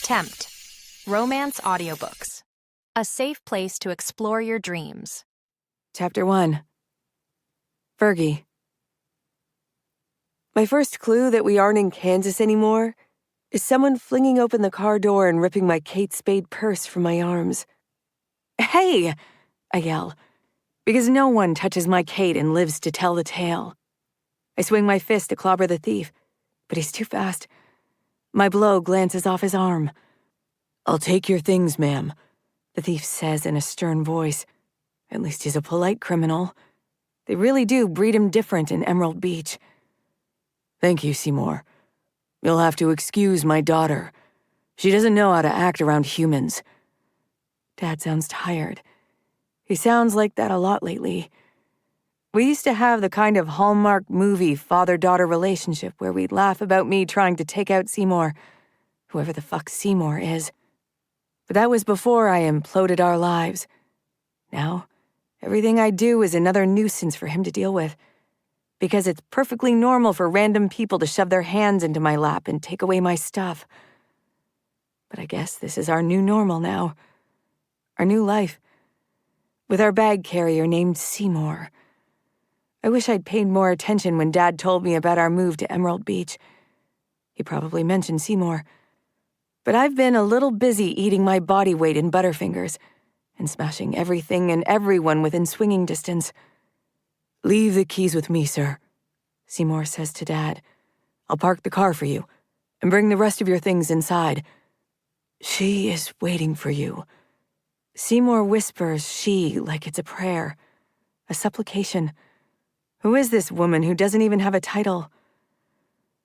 Tempt. Romance audiobooks. A safe place to explore your dreams. Chapter 1. Fergie. My first clue that we aren't in Kansas anymore is someone flinging open the car door and ripping my Kate Spade purse from my arms. "Hey!" I yell, because no one touches my Kate and lives to tell the tale. I swing my fist to clobber the thief, but he's too fast. My blow glances off his arm. "I'll take your things, ma'am," the thief says in a stern voice. At least he's a polite criminal. They really do breed him different in Emerald Beach. "Thank you, Seymour. You'll have to excuse my daughter. She doesn't know how to act around humans." Dad sounds tired. He sounds like that a lot lately. We used to have the kind of Hallmark movie father-daughter relationship where we'd laugh about me trying to take out Seymour, whoever the fuck Seymour is. But that was before I imploded our lives. Now, everything I do is another nuisance for him to deal with, because it's perfectly normal for random people to shove their hands into my lap and take away my stuff. But I guess this is our new normal now. Our new life. With our bag carrier named Seymour. I wish I'd paid more attention when Dad told me about our move to Emerald Beach. He probably mentioned Seymour. But I've been a little busy eating my body weight in Butterfingers and smashing everything and everyone within swinging distance. "Leave the keys with me, sir," Seymour says to Dad. "I'll park the car for you and bring the rest of your things inside. She is waiting for you." Seymour whispers she like it's a prayer, a supplication. Who is this woman who doesn't even have a title?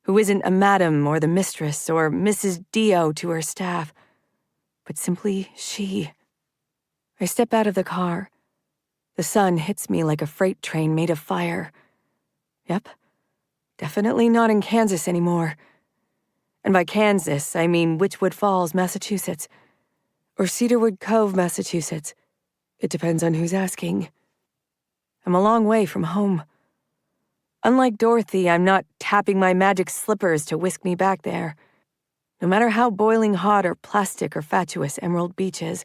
Who isn't a madam or the mistress or Mrs. Dio to her staff, but simply she? I step out of the car. The sun hits me like a freight train made of fire. Yep, definitely not in Kansas anymore. And by Kansas, I mean Witchwood Falls, Massachusetts, or Cedarwood Cove, Massachusetts. It depends on who's asking. I'm a long way from home. Unlike Dorothy, I'm not tapping my magic slippers to whisk me back there. No matter how boiling hot or plastic or fatuous Emerald Beach is,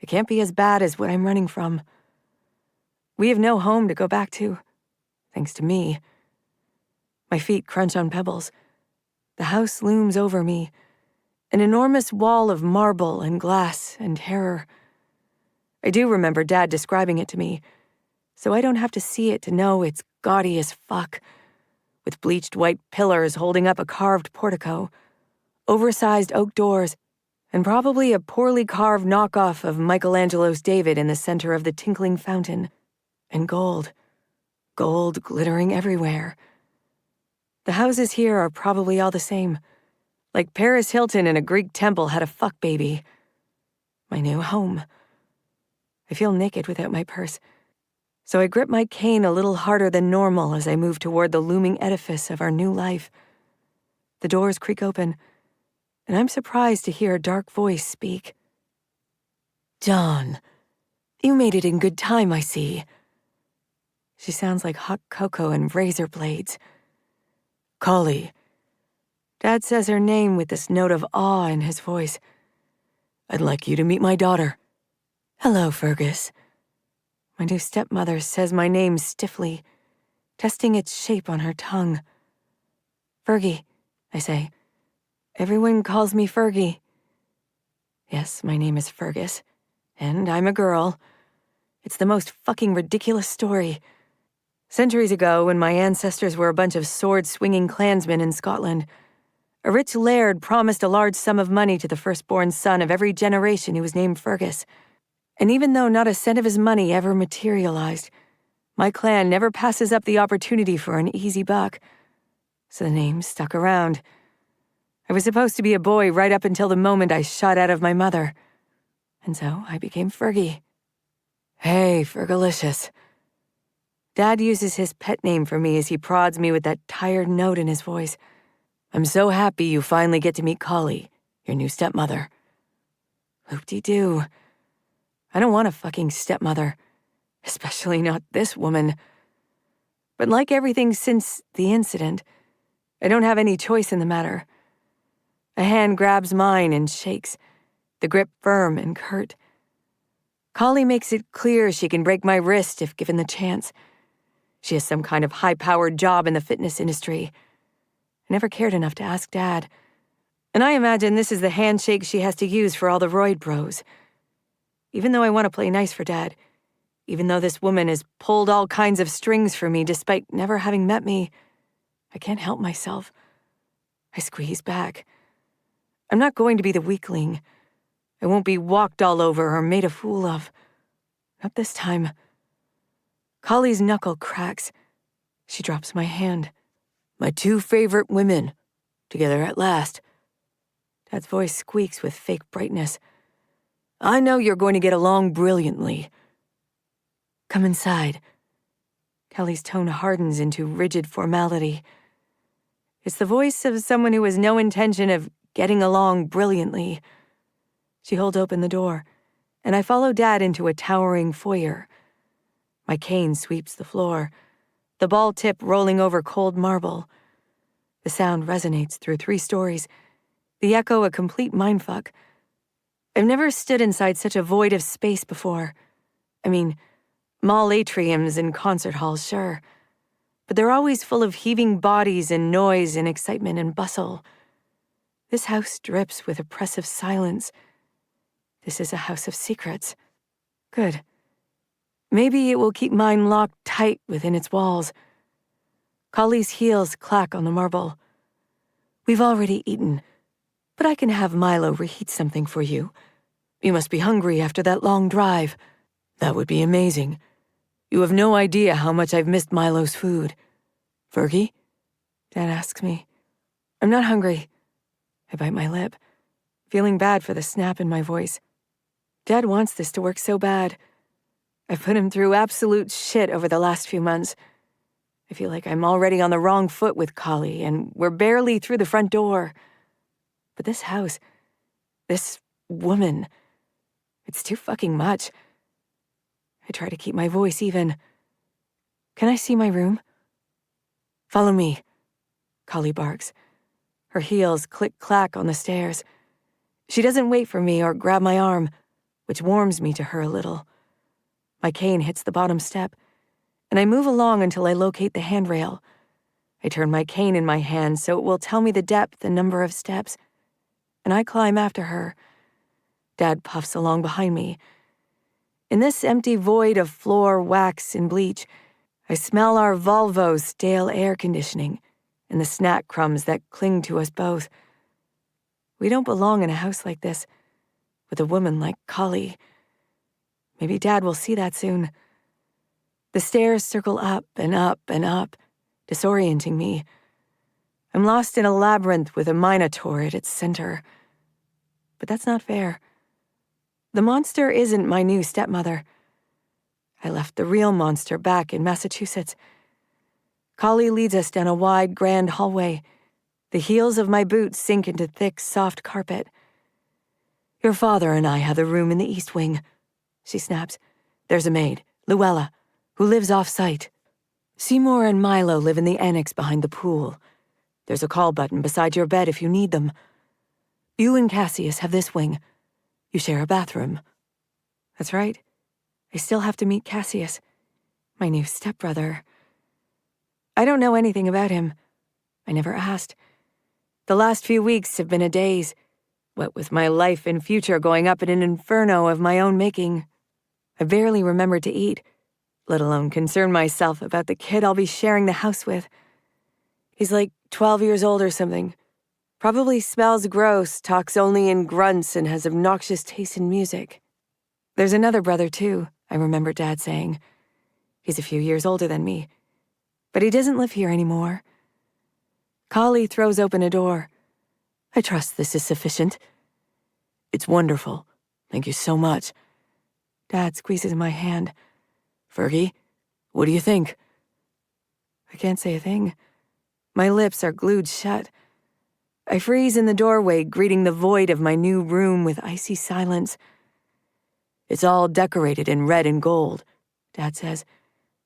it can't be as bad as what I'm running from. We have no home to go back to, thanks to me. My feet crunch on pebbles. The house looms over me, an enormous wall of marble and glass and terror. I do remember Dad describing it to me, so I don't have to see it to know it's gaudy as fuck, with bleached white pillars holding up a carved portico, oversized oak doors, and probably a poorly carved knockoff of Michelangelo's David in the center of the tinkling fountain, and gold glittering everywhere. The houses here are probably all the same, like Paris Hilton in a Greek temple had a fuck baby. My new home. I feel naked without my purse, so I grip my cane a little harder than normal as I move toward the looming edifice of our new life. The doors creak open, and I'm surprised to hear a dark voice speak. "John, you made it in good time, I see." She sounds like hot cocoa and razor blades. "Collie." Dad says her name with this note of awe in his voice. "I'd like you to meet my daughter." "Hello, Fergus." My new stepmother says my name stiffly, testing its shape on her tongue. "Fergie," I say. "Everyone calls me Fergie." Yes, my name is Fergus, and I'm a girl. It's the most fucking ridiculous story. Centuries ago, when my ancestors were a bunch of sword-swinging clansmen in Scotland, a rich laird promised a large sum of money to the firstborn son of every generation who was named Fergus. And even though not a cent of his money ever materialized, my clan never passes up the opportunity for an easy buck. So the name stuck around. I was supposed to be a boy right up until the moment I shot out of my mother. And so I became Fergie. "Hey, Fergalicious." Dad uses his pet name for me as he prods me with that tired note in his voice. "I'm so happy you finally get to meet Collie, your new stepmother." Hoop-de-doo. I don't want a fucking stepmother, especially not this woman. But like everything since the incident, I don't have any choice in the matter. A hand grabs mine and shakes, the grip firm and curt. Collie makes it clear she can break my wrist if given the chance. She has some kind of high-powered job in the fitness industry. I never cared enough to ask Dad. And I imagine this is the handshake she has to use for all the roid bros. Even though I want to play nice for Dad, even though this woman has pulled all kinds of strings for me despite never having met me, I can't help myself. I squeeze back. I'm not going to be the weakling. I won't be walked all over or made a fool of. Not this time. Collie's knuckle cracks. She drops my hand. My two favorite women, together at last. Dad's voice squeaks with fake brightness. I know you're going to get along brilliantly. Come inside. Kelly's tone hardens into rigid formality. It's the voice of someone who has no intention of getting along brilliantly. She holds open the door, and I follow Dad into a towering foyer. My cane sweeps the floor, the ball tip rolling over cold marble. The sound resonates through 3 stories, the echo a complete mindfuck. I've never stood inside such a void of space before. I mean, mall atriums and concert halls, sure. But they're always full of heaving bodies and noise and excitement and bustle. This house drips with oppressive silence. This is a house of secrets. Good. Maybe it will keep mine locked tight within its walls. Collie's heels clack on the marble. We've already eaten, but I can have Milo reheat something for you. You must be hungry after that long drive. That would be amazing. You have no idea how much I've missed Milo's food. Fergie? Dad asks me. I'm not hungry. I bite my lip, feeling bad for the snap in my voice. Dad wants this to work so bad. I've put him through absolute shit over the last few months. I feel like I'm already on the wrong foot with Collie, and we're barely through the front door. But this house, this woman, it's too fucking much. I try to keep my voice even. Can I see my room? Follow me, Collie barks. Her heels click-clack on the stairs. She doesn't wait for me or grab my arm, which warms me to her a little. My cane hits the bottom step, and I move along until I locate the handrail. I turn my cane in my hand so it will tell me the depth and number of steps, and I climb after her. Dad puffs along behind me. In this empty void of floor, wax, and bleach, I smell our Volvo's stale air conditioning and the snack crumbs that cling to us both. We don't belong in a house like this, with a woman like Collie. Maybe Dad will see that soon. The stairs circle up and up and up, disorienting me. I'm lost in a labyrinth with a minotaur at its center. But that's not fair. The monster isn't my new stepmother. I left the real monster back in Massachusetts. Collie leads us down a wide, grand hallway. The heels of my boots sink into thick, soft carpet. Your father and I have the room in the east wing, she snaps. There's a maid, Luella, who lives off-site. Seymour and Milo live in the annex behind the pool. There's a call button beside your bed if you need them. You and Cassius have this wing. You share a bathroom. That's right. I still have to meet Cassius, my new stepbrother. I don't know anything about him. I never asked. The last few weeks have been a daze, what with my life and future going up in an inferno of my own making. I barely remembered to eat, let alone concern myself about the kid I'll be sharing the house with. He's like 12 years old or something. Probably smells gross, talks only in grunts, and has obnoxious taste in music. There's another brother, too, I remember Dad saying. He's a few years older than me. But he doesn't live here anymore. Collie throws open a door. I trust this is sufficient. It's wonderful. Thank you so much. Dad squeezes my hand. Fergie, what do you think? I can't say a thing. My lips are glued shut. I freeze in the doorway, greeting the void of my new room with icy silence. It's all decorated in red and gold, Dad says.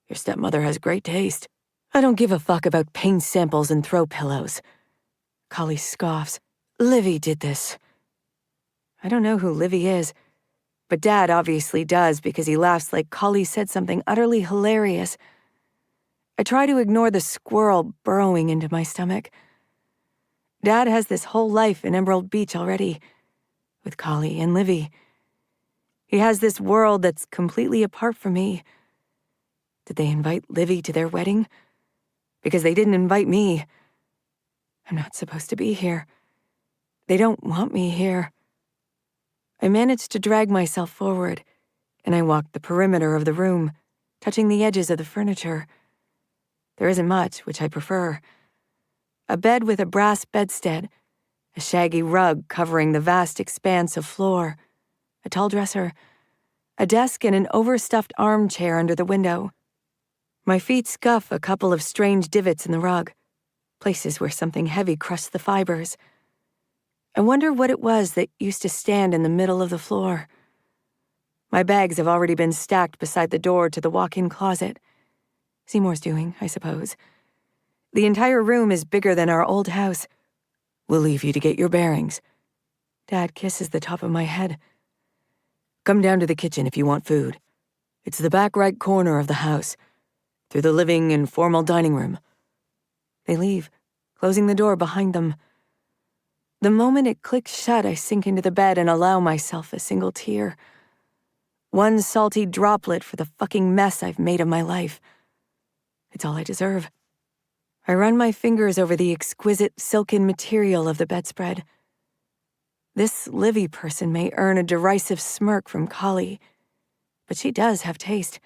Your stepmother has great taste. I don't give a fuck about paint samples and throw pillows. Collie scoffs. Livy did this. I don't know who Livy is, but Dad obviously does because he laughs like Collie said something utterly hilarious. I try to ignore the squirrel burrowing into my stomach. Dad has this whole life in Emerald Beach already, with Collie and Livy. He has this world that's completely apart from me. Did they invite Livy to their wedding? Because they didn't invite me. I'm not supposed to be here. They don't want me here. I managed to drag myself forward, and I walked the perimeter of the room, touching the edges of the furniture. There isn't much, which I prefer. A bed with a brass bedstead, a shaggy rug covering the vast expanse of floor, a tall dresser, a desk and an overstuffed armchair under the window. My feet scuff a couple of strange divots in the rug, places where something heavy crushed the fibers. I wonder what it was that used to stand in the middle of the floor. My bags have already been stacked beside the door to the walk-in closet. Seymour's doing, I suppose. The entire room is bigger than our old house. We'll leave you to get your bearings. Dad kisses the top of my head. Come down to the kitchen if you want food. It's the back right corner of the house, through the living and formal dining room. They leave, closing the door behind them. The moment it clicks shut, I sink into the bed and allow myself a single tear. One salty droplet for the fucking mess I've made of my life. It's all I deserve. I run my fingers over the exquisite silken material of the bedspread. This Livy person may earn a derisive smirk from Collie, but she does have taste.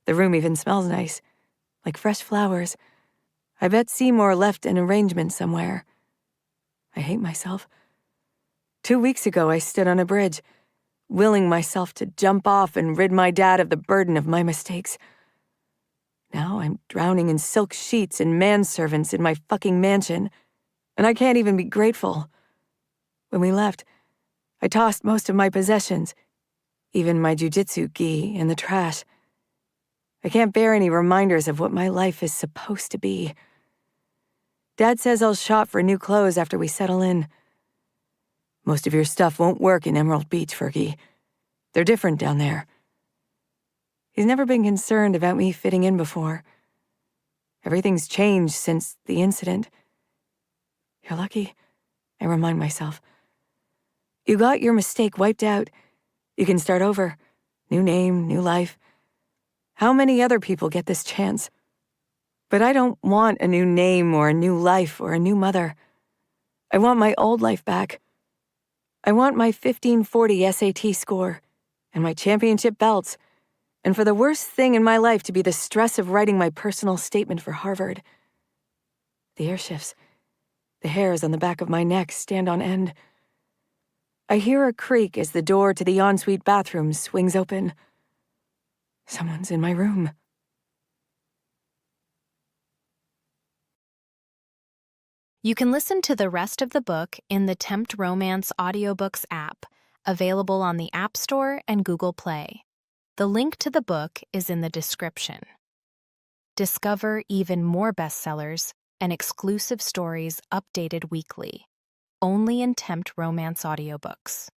The room even smells nice, like fresh flowers. I bet Seymour left an arrangement somewhere. I hate myself. 2 weeks ago, I stood on a bridge, willing myself to jump off and rid my dad of the burden of my mistakes. Now I'm drowning in silk sheets and manservants in my fucking mansion, and I can't even be grateful. When we left, I tossed most of my possessions, even my jujitsu gi, in the trash. I can't bear any reminders of what my life is supposed to be. Dad says I'll shop for new clothes after we settle in. Most of your stuff won't work in Emerald Beach, Fergie. They're different down there. He's never been concerned about me fitting in before. Everything's changed since the incident. You're lucky, I remind myself. You got your mistake wiped out. You can start over. New name, new life. How many other people get this chance? But I don't want a new name or a new life or a new mother. I want my old life back. I want my 1540 SAT score and my championship belts, and for the worst thing in my life to be the stress of writing my personal statement for Harvard. The air shifts. The hairs on the back of my neck stand on end. I hear a creak as the door to the ensuite bathroom swings open. Someone's in my room. You can listen to the rest of the book in the Tempt Romance audiobooks app, available on the App Store and Google Play. The link to the book is in the description. Discover even more bestsellers and exclusive stories updated weekly, only in Tempt Romance audiobooks.